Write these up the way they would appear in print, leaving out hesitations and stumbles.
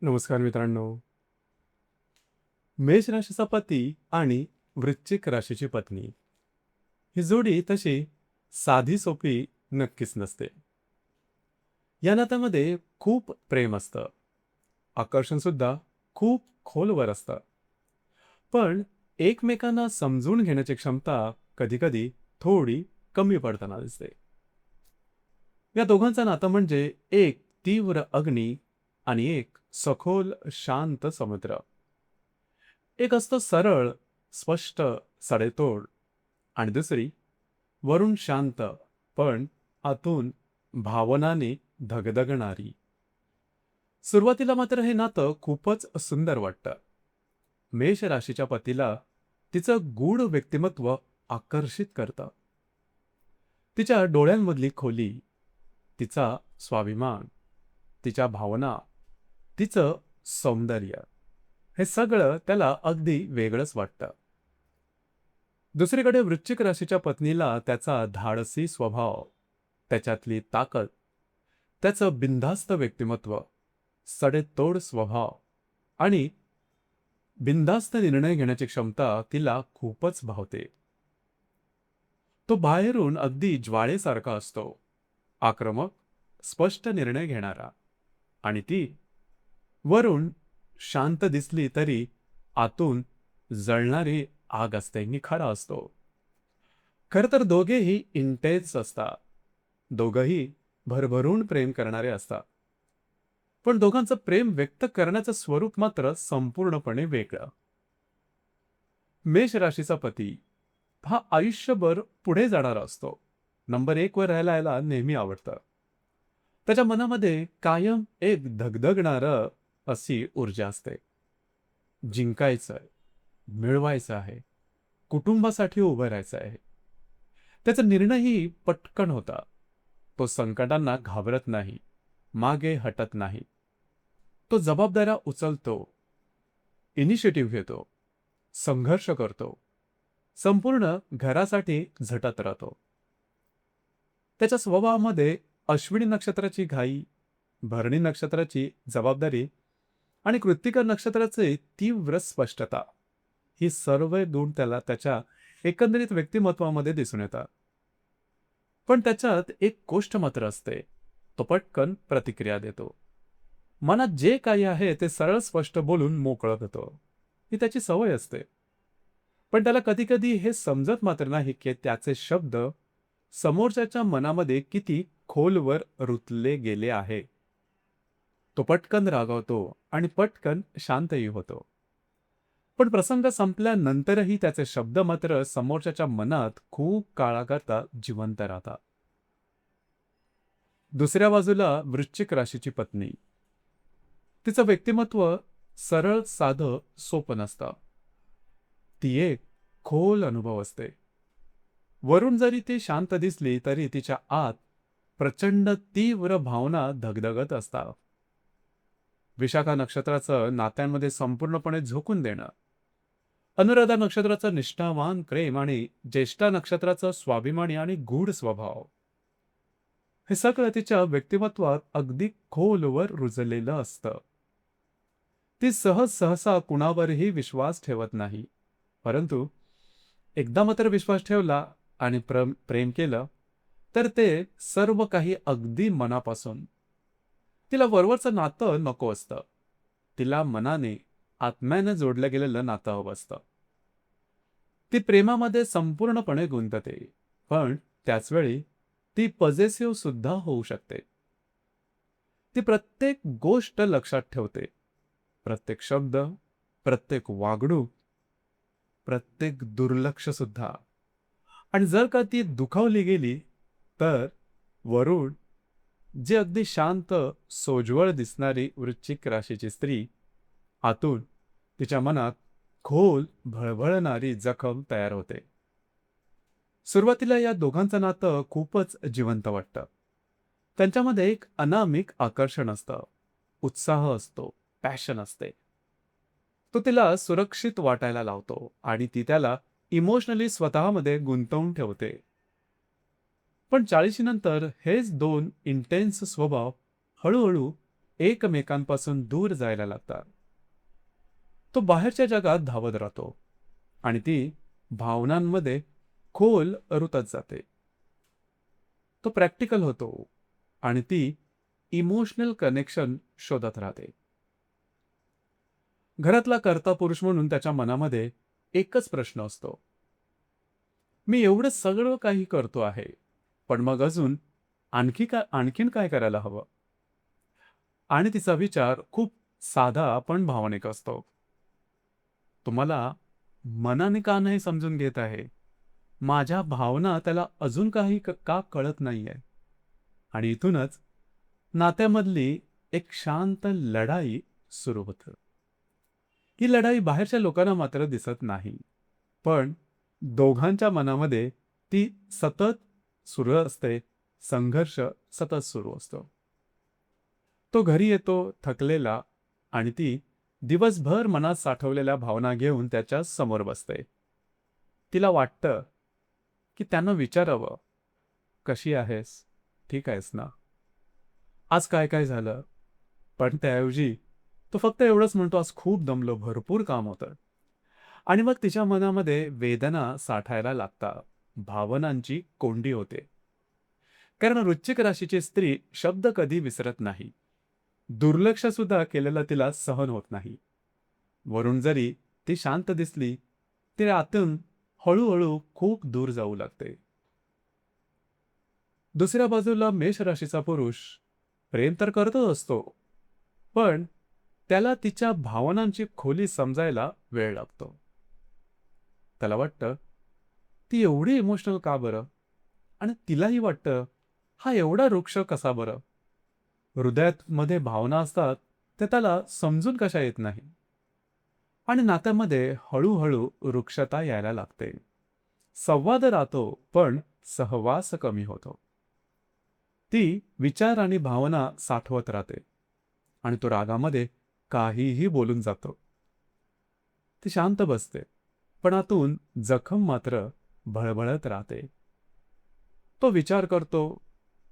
नमस्कार मित्रांनो. मेष राशीचा पती आणि वृश्चिक राशीची पत्नी ही जोडी तशी साधी सोपी नक्कीच नसते. या नात्यामध्ये खूप प्रेम असतं, आकर्षण सुद्धा खूप खोलवर असतं. पण एकमेकांना समजून घेण्याची क्षमता कधी-कधी थोडी कमी पडताना दिसते. या दोघांचं नातं म्हणजे एक तीव्र अग्नी आणि एक सखोल शांत समुद्र. एक असतं सरळ, स्पष्ट, सडेतोड आणि दुसरी वरून शांत पण आतून भावनाने धगधगणारी. सुरुवातीला मात्र हे नातं खूपच सुंदर वाटतं. मेष राशीच्या पतीला तिचं गूढ व्यक्तिमत्व आकर्षित करतं. तिच्या डोळ्यांमधली खोली, तिचा स्वाभिमान, तिच्या भावना, तिचं सौंदर्य, हे सगळं त्याला अगदी वेगळंच वाटतं. दुसरीकडे वृश्चिक राशीच्या पत्नीला त्याचा धाडसी स्वभाव, त्याच्यातली ताकद, त्याचं बिनधास्त व्यक्तिमत्व, सडेतोड स्वभाव आणि बिनधास्त निर्णय घेण्याची क्षमता तिला खूपच भावते. तो बाहेरून अगदी ज्वाळेसारखा असतो, आक्रमक, स्पष्ट निर्णय घेणारा. आणि ती वरून शांत दिसली तरी आतून जळणारी आग असते, निखारा असतो. खरं तर दोघेही इंटेन्स असतात. दोघंही भरभरून प्रेम करणारे असतात. पण दोघांचं प्रेम व्यक्त करण्याचं स्वरूप मात्र संपूर्णपणे वेगळं. मेष राशीचा पती हा आयुष्यभर पुढे जाणारा असतो. नंबर 1 वर राहायला याला नेहमी आवडतं. त्याच्या मनामध्ये कायम एक धगधगणारं अशी ऊर्जा असते. जिंकायचं आहे, मिळवायचं आहे, कुटुंबासाठी उभं राहायचं आहे. त्याचा निर्णयही पटकन होता. तो संकटांना घाबरत नाही, मागे हटत नाही. तो जबाबदाऱ्या उचलतो, इनिशिएटिव्ह घेतो, संघर्ष करतो, संपूर्ण घरासाठी झटत राहतो. त्याच्या स्वभावामध्ये अश्विनी नक्षत्राची घाई, भरणी नक्षत्राची जबाबदारी आणि कृत्तिका नक्षत्राचे तीव्र स्पष्टता, ही सर्व गुण त्याला त्याच्या एकंदरीत व्यक्तिमत्वामध्ये दिसून येतात. पण त्याच्यात एक गोष्ट मात्र असते, तो पटकन प्रतिक्रिया देतो. मनात जे काही आहे ते सरळ स्पष्ट बोलून मोकळं होतो. ही त्याची सवय असते. पण त्याला कधी-कधी हे समजत मात्र नाही की त्याचे शब्द समोरच्याच्या मनामध्ये किती खोलवर रुतले गेले आहे. तो पटकन रागावतो आणि पटकन शांतही होतो. पण प्रसंग संपल्यानंतरही त्याचे शब्द मात्र समोरच्याच्या मनात खूप काळाकरता जिवंत राहतात. दुसऱ्या बाजूला वृश्चिक राशीची पत्नी, तिचं व्यक्तिमत्व सरळ, साधं, सोपं नसतं. ती एक खोल अनुभव असते. वरून जरी ती शांत दिसली तरी तिच्या आत प्रचंड तीव्र भावना धगधगत असतात. विशाखा नक्षत्राचं नात्यांमध्ये संपूर्णपणे झोकून देणं, अनुराधा नक्षत्राचं निष्ठावान प्रेम आणि ज्येष्ठा नक्षत्राचं स्वाभिमानी आणि गूढ स्वभाव, हे सगळं तिच्या व्यक्तिमत्वात अगदी खोलवर रुजलेलं असतं. ती सहसा कुणावरही विश्वास ठेवत नाही. परंतु एकदा मात्र विश्वास ठेवला आणि प्रेम केलं, तर ते सर्व काही अगदी मनापासून. तिला वरवरचं नातं नको असतं. तिला मनाने, आत्म्याने जोडलं गेलेलं नातं हवं असतं. ती प्रेमामध्ये संपूर्णपणे गुंतते, पण त्याचवेळी ती पॉझेसिव्ह सुद्धा होऊ शकते. ती प्रत्येक गोष्ट लक्षात ठेवते. प्रत्येक शब्द, प्रत्येक वागणूक, प्रत्येक दुर्लक्ष सुद्धा. आणि जर का ती दुखावली गेली, तर वरून जी अगदी शांत, सोज्वळ दिसणारी वृश्चिक राशीची स्त्री, आतून तिच्या मनात खोल भळभळणारी जखम तयार होते. सुरुवातीला या दोघांचं नातं खूपच जिवंत वाटतं. त्यांच्यामध्ये एक अनामिक आकर्षण असतं, उत्साह असतो, पॅशन असते. तो तिला सुरक्षित वाटायला लावतो आणि ती त्याला इमोशनली स्वतःमध्ये गुंतवून ठेवते. पण 40शी नंतर हेच दोन इंटेन्स स्वभाव हळूहळू एकमेकांपासून दूर जायला लागतात. तो बाहेरच्या जगात धावत राहतो आणि ती भावनांमध्ये खोल रुतत जाते. तो प्रॅक्टिकल होतो आणि ती इमोशनल कनेक्शन शोधत राहते. घरातला कर्ता पुरुष म्हणून त्याच्या मनामध्ये एकच प्रश्न असतो, मी एवढं सगळं काही करतो आहे, पण मग अजून आणखीन काय करायला हवं? आणि तिचा विचार खूप साधा पण भावनिक असतो. तुम्हाला मनाने का नाही समजून घेत आहे? माझ्या भावना त्याला अजून काही का कळत नाहीये? आणि इथूनच नात्यामधली एक शांत लढाई सुरू होते. ही लढाई बाहेरच्या लोकांना मात्र दिसत नाही, पण दोघांच्या मनामध्ये ती सतत सुरू असते. संघर्ष सतत सुरू असतो. तो घरी येतो थकलेला आणि ती दिवसभर मनात साठवलेल्या भावना घेऊन त्याच्या समोर बसते. तिला वाटतं की त्यानं विचारावं, कशी आहेस? ठीक आहेस ना? आज काय काय झालं? पण त्याऐवजी तो फक्त एवढंच म्हणतो, आज खूप दमलो, भरपूर काम होतं. आणि मग तिच्या मनामध्ये वेदना साठायला लागतात. भावनांची कोंडी होते. कारण वृश्चिक राशीची स्त्री शब्द कधी विसरत नाही. दुर्लक्ष सुद्धा केलेलं तिला सहन होत नाही. वरून जरी ती शांत दिसली, ती आतून हळूहळू खूप दूर जाऊ लागते. दुसऱ्या बाजूला मेष राशीचा पुरुष प्रेम तर करतच असतो, पण त्याला तिच्या भावनांची खोली समजायला वेळ लागतो. त्याला वाटतं, ती एवढी इमोशनल का बरं? आणि तिलाही वाटतं, हा एवढा वृक्ष कसा बरं? हृदयात मध्ये भावना असतात, ते त्याला समजून कशा येत नाही. आणि नात्यामध्ये हळूहळू वृक्षता यायला लागते. संवाद राहतो, पण सहवास कमी होतो. ती विचार आणि भावना साठवत राहते आणि तो रागामध्ये काहीही बोलून जातो. ती शांत बसते, पण आतून जखम मात्र भळभळत राहते. तो विचार करतो,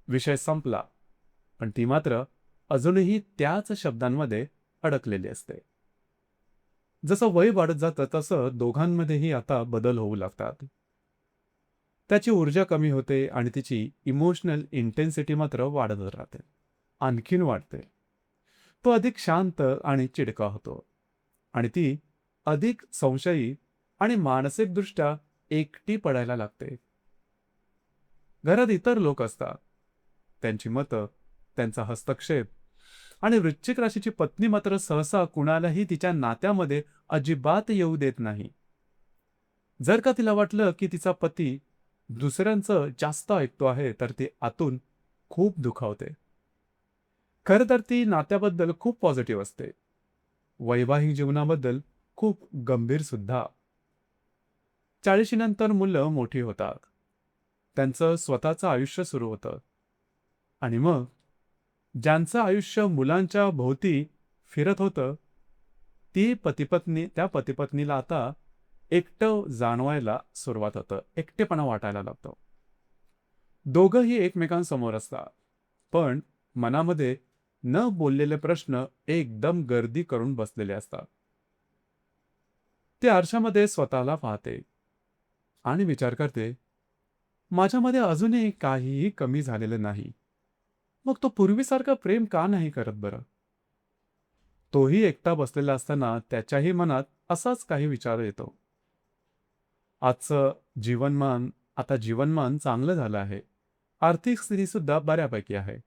विषय संपला, पण ती मात्र अजूनही त्याच शब्दांमध्ये अडकलेली असते. जसं वय वाढत जातं तसं दोघांमध्येही आता बदल होऊ लागतात. त्याची ऊर्जा कमी होते आणि तिची इमोशनल इंटेन्सिटी मात्र वाढत राहते, आणखीन वाढते. तो अधिक शांत आणि चिडका होतो आणि ती अधिक संशयी आणि मानसिकदृष्ट्या एकटी पडायला लागते. घरात इतर लोक असतात, त्यांची मतं, त्यांचा हस्तक्षेप आणि वृश्चिक राशीची पत्नी मात्र सहसा कुणालाही तिच्या नात्यामध्ये अजिबात येऊ देत नाही. जर का तिला वाटलं की तिचा पती दुसऱ्यांचं जास्त ऐकतो आहे, तर ती आतून खूप दुखावते. खरं तर ती नात्याबद्दल खूप पॉझिटिव्ह असते, वैवाहिक जीवनाबद्दल खूप गंभीर सुद्धा. 40 नंतर मुलं मोठी होतात, त्यांचं स्वतःचं आयुष्य सुरू होतं आणि मग ज्यांचं आयुष्य मुलांच्या भोवती फिरत होतं, त्या पतीपत्नीला आता एकटं जाणवायला सुरुवात होतं, एकटेपणा वाटायला लागतो. दोघंही एकमेकांसमोर असतात, पण मनामध्ये न बोललेले प्रश्न एकदम गर्दी करून बसलेले असतात. ते आरशामध्ये स्वतःला पाहते आणि विचार करते, माझ्यामध्ये अजूनही काहीही कमी झालेलं नाही. मग तो पूर्वीसारखं प्रेम का नाही करत बरं? तोही एकटा बसलेला असताना त्याच्याही मनात असाच काही विचार येतो. आजचं जीवनमान चांगलं झालं आहे. आर्थिक स्थिती सुद्धा बऱ्यापैकी आहे.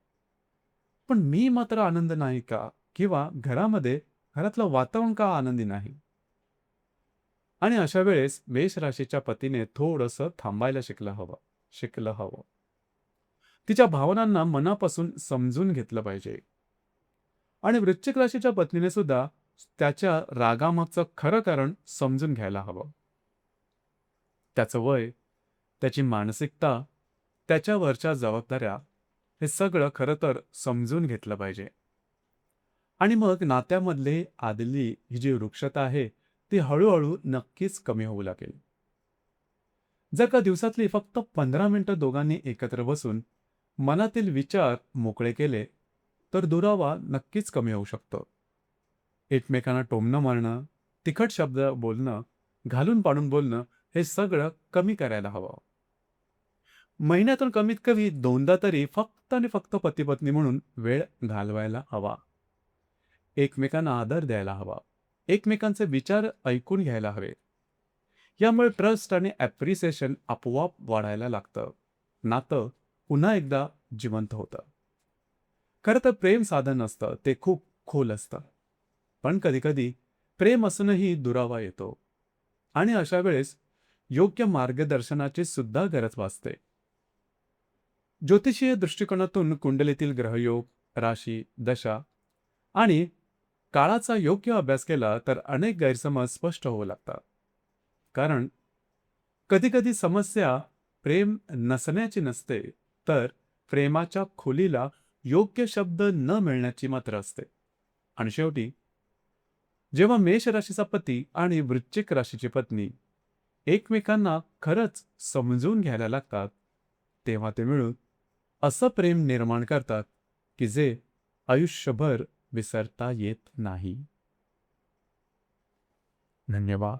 पण मी मात्र आनंद नाही का? किंवा घरातलं वातावरण का आनंदी नाही? आणि अशा वेळेस मेष राशीच्या पतीने थोडंसं थांबायला शिकलं हवं. तिच्या भावनांना मनापासून समजून घेतलं पाहिजे. आणि वृश्चिक राशीच्या पत्नीने सुद्धा त्याच्या रागामागचं खरं कारण समजून घ्यायला हवं. त्याचं वय, त्याची मानसिकता, त्याच्यावरच्या जबाबदाऱ्या, हे सगळं खरं तर समजून घेतलं पाहिजे. आणि मग नात्यामधले आदली ही जी वृक्षता आहे, ती हळूहळू नक्कीच कमी होऊ लागेल. जर का दिवसातली फक्त 15 मिनिटं दोघांनी एकत्र बसून मनातील विचार मोकळे केले, तर दुरावा नक्कीच कमी होऊ शकतो. एकमेकांना टोमणं मारणं, तिखट शब्द बोलणं, घालून पाडून बोलणं हे सगळं कमी करायला हवं. महिन्यातून कमीत कमी 2दा तरी फक्त आणि फक्त पती-पत्नी म्हणून वेळ घालवायला हवा. एकमेकांना आदर द्यायला हवा. एकमेकांचे विचार ऐकून घ्यायला हवे. यामुळे ट्रस्ट आणि ॲप्रिसिएशन आपोआप वाढायला लागतं. नातं पुन्हा एकदा जिवंत होतं. खरं तर प्रेम साधं नसतं, ते खूप खोल असतं. पण कधी-कधी प्रेम असूनही दुरावा येतो आणि अशा वेळेस योग्य मार्गदर्शनाची सुद्धा गरज भासते. ज्योतिषीय दृष्टिकोनातून कुंडलीतील ग्रहयोग, राशी, दशा आणि काळाचा योग्य अभ्यास केला तर अनेक गैरसमज स्पष्ट होऊ लागतात. कारण कधी-कधी समस्या प्रेम नसण्याची नसते, तर प्रेमाच्या खोलीला योग्य शब्द न मिळण्याची मात्र असते. आणि शेवटी जेव्हा मेष राशीचा पती आणि वृश्चिक राशीची पत्नी एकमेकांना खरंच समजून घ्यायला लागतात, तेव्हा ते मिळून असं प्रेम निर्माण करतात की जे आयुष्यभर विसरता येत नाही. धन्यवाद.